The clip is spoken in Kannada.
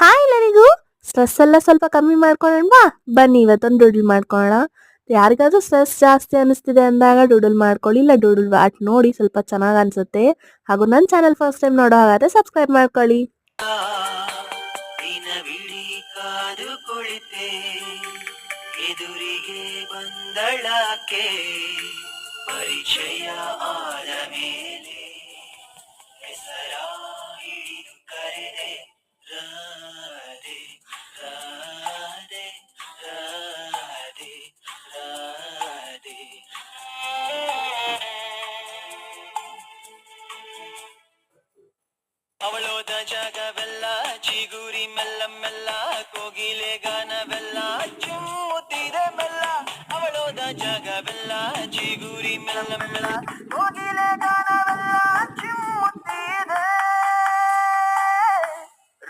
ಹಾಯ್ ಎಲ್ಲರಿಗೂ. ಸ್ಟ್ರೆಸ್ ಎಲ್ಲ ಸ್ವಲ್ಪ ಕಮ್ಮಿ ಮಾಡ್ಕೊಳ್ಳೋಣವಾ? ಬನ್ನಿ ಇವತ್ತೊಂದು ಡೂಡಲ್ ಮಾಡ್ಕೊಳ್ಳೋಣ. ಯಾರಿಗಾದ್ರೂ ಸ್ಟ್ರೆಸ್ ಜಾಸ್ತಿ ಅನಿಸ್ತಿದೆ ಅಂದಾಗ ಡೂಡಲ್ ಮಾಡ್ಕೊಳ್ಳಿ, ಇಲ್ಲ ಡೂಡಲ್ ಆರ್ಟ್ ನೋಡಿ, ಸ್ವಲ್ಪ ಚೆನ್ನಾಗಿ ಅನ್ಸುತ್ತೆ. ಹಾಗೂ ನನ್ನ ಚಾನಲ್ ಫಸ್ಟ್ ಟೈಮ್ ನೋಡೋ ಹಾಗಾದ್ರೆ ಸಬ್ಸ್ಕ್ರೈಬ್ ಮಾಡ್ಕೊಳ್ಳಿ. ದಿನವಿಡೀ ಕಾದು ಕುಳಿತೆ ಎದುರಿಗೆ ಬಂದಳಾಕೆ ಪರಿಚಯ ಆದ ಮೇಲೆ ಹೆಸರ ಹಿಡಿದು ಕರೆದೆ ರಾಧೆ ರಾಧೆ ರಾಧೆ ರಾಧೆ. ಅವಳೋದ ಜಾಗವೆಲ್ಲ ಚಿಗುರಿ ಮೆಲ್ಲ ಮೆಲ್ಲ ಕೋಗಿಲೆ ಗಾನವೆಲ್ಲ ಚೂತಿದೆ ಮೆಲ್ಲ. ಅವಳೋದ ಜಾಗವೆಲ್ಲ ಚಿಗುರಿ ಮೆಲ್ಲ ಮೆಲ್ಲ ಕೋಗಿಲೆ ಗಾನ